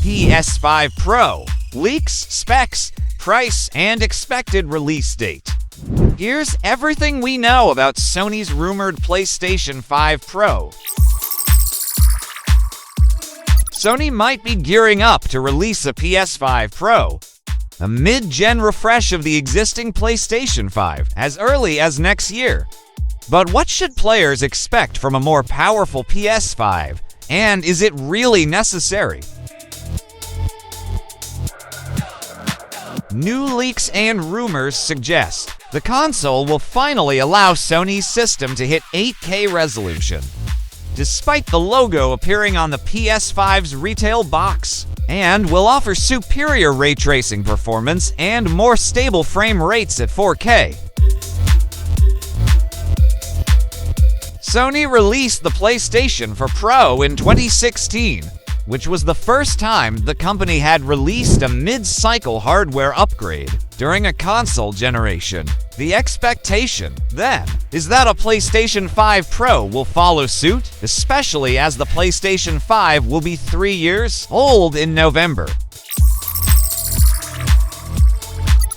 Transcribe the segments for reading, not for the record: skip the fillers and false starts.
PS5 Pro. Leaks, specs, price, and expected release date. Here's everything we know about Sony's rumored PlayStation 5 Pro. Sony might be gearing up to release a PS5 Pro, a mid-gen refresh of the existing PlayStation 5, as early as next year. But what should players expect from a more powerful PS5, and is it really necessary? New leaks and rumors suggest the console will finally allow Sony's system to hit 8K resolution, despite the logo appearing on the PS5's retail box, and will offer superior ray tracing performance and more stable frame rates at 4K. Sony released the PlayStation 4 Pro in 2016, which was the first time the company had released a mid-cycle hardware upgrade during a console generation. The expectation, then, is that a PlayStation 5 Pro will follow suit, especially as the PlayStation 5 will be 3 years old in November.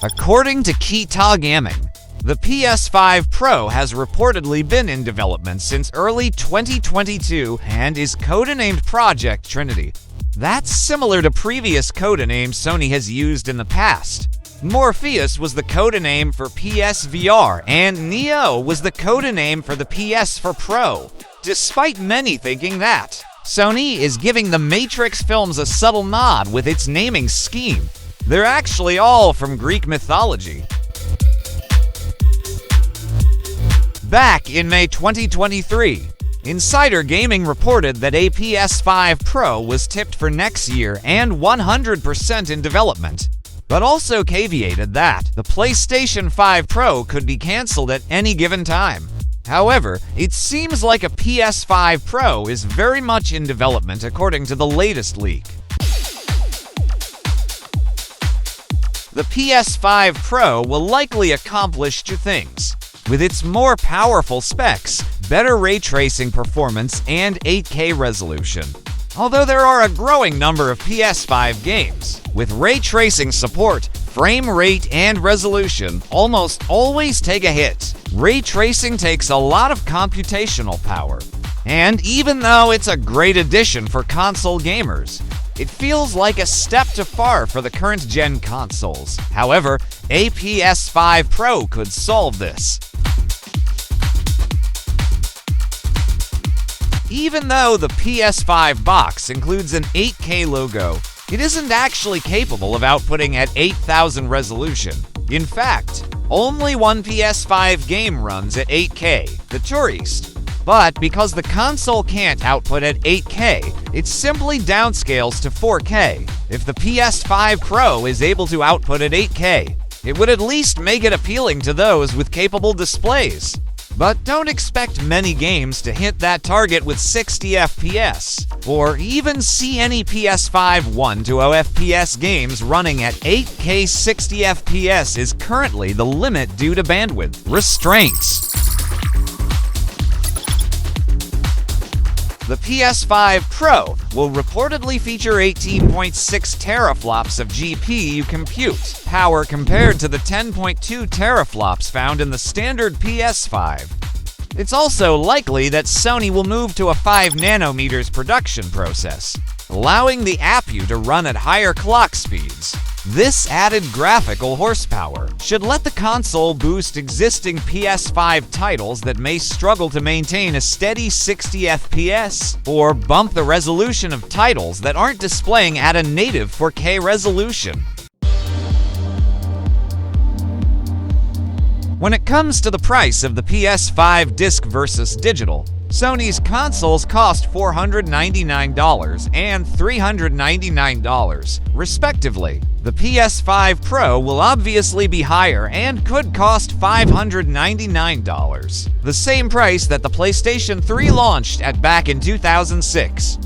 According to Kita Gaming, the PS5 Pro has reportedly been in development since early 2022 and is codenamed Project Trinity. That's similar to previous codenames Sony has used in the past. Morpheus was the codename for PSVR, and Neo was the codename for the PS4 Pro, despite many thinking that Sony is giving the Matrix films a subtle nod with its naming scheme. They're actually all from Greek mythology. Back in May 2023, Insider Gaming reported that a PS5 Pro was tipped for next year and 100% in development, but also caveated that the PlayStation 5 Pro could be cancelled at any given time. However, it seems like a PS5 Pro is very much in development according to the latest leak. The PS5 Pro will likely accomplish two things. With its more powerful specs, better ray tracing performance, and 8K resolution. Although there are a growing number of PS5 games with ray tracing support, frame rate and resolution almost always take a hit. Ray tracing takes a lot of computational power, and even though it's a great addition for console gamers, it feels like a step too far for the current gen consoles. However, a PS5 Pro could solve this. Even though the PS5 box includes an 8K logo, it isn't actually capable of outputting at 8000 resolution. In fact, only one PS5 game runs at 8K, The Tourist. But because the console can't output at 8K, it simply downscales to 4K. If the PS5 Pro is able to output at 8K, it would at least make it appealing to those with capable displays. But don't expect many games to hit that target with 60 FPS, or even see any PS5 120 FPS games running at 8K 60 FPS is currently the limit due to bandwidth restraints. The PS5 Pro will reportedly feature 18.6 teraflops of GPU compute power compared to the 10.2 teraflops found in the standard PS5. It's also likely that Sony will move to a 5nm production process, allowing the APU to run at higher clock speeds. This added graphical horsepower should let the console boost existing PS5 titles that may struggle to maintain a steady 60 FPS, or bump the resolution of titles that aren't displaying at a native 4K resolution. When it comes to the price of the PS5 disc versus digital, Sony's consoles cost $499 and $399, respectively. The PS5 Pro will obviously be higher and could cost $599, the same price that the PlayStation 3 launched at back in 2006.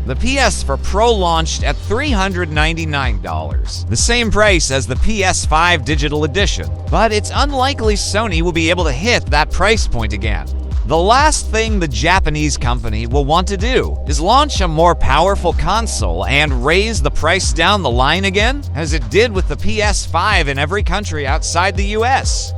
The PS4 Pro launched at $399, the same price as the PS5 Digital Edition, but it's unlikely Sony will be able to hit that price point again. The last thing the Japanese company will want to do is launch a more powerful console and raise the price down the line again, as it did with the PS5 in every country outside the US.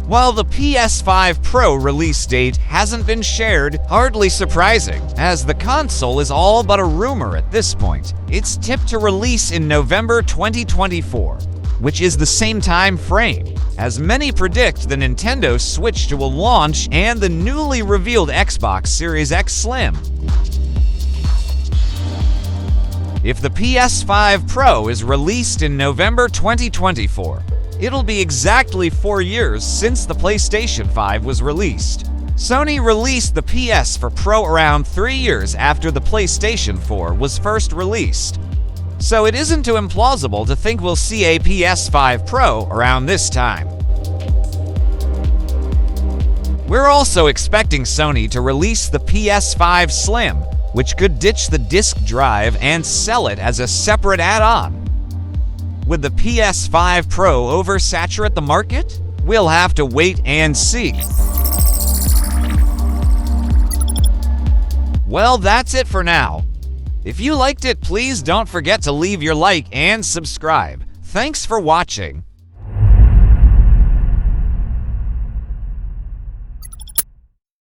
While the PS5 Pro release date hasn't been shared, hardly surprising, as the console is all but a rumor at this point. It's tipped to release in November 2024, which is the same time frame as many predict the Nintendo Switch will launch and the newly revealed Xbox Series X Slim. If the PS5 Pro is released in November 2024, it'll be exactly 4 years since the PlayStation 5 was released. Sony released the PS4 Pro around 3 years after the PlayStation 4 was first released. So it isn't too implausible to think we'll see a PS5 Pro around this time. We're also expecting Sony to release the PS5 Slim, which could ditch the disc drive and sell it as a separate add-on. Would the PS5 Pro oversaturate the market? We'll have to wait and see. Well, that's it for now. If you liked it, please don't forget to leave your like and subscribe. Thanks for watching.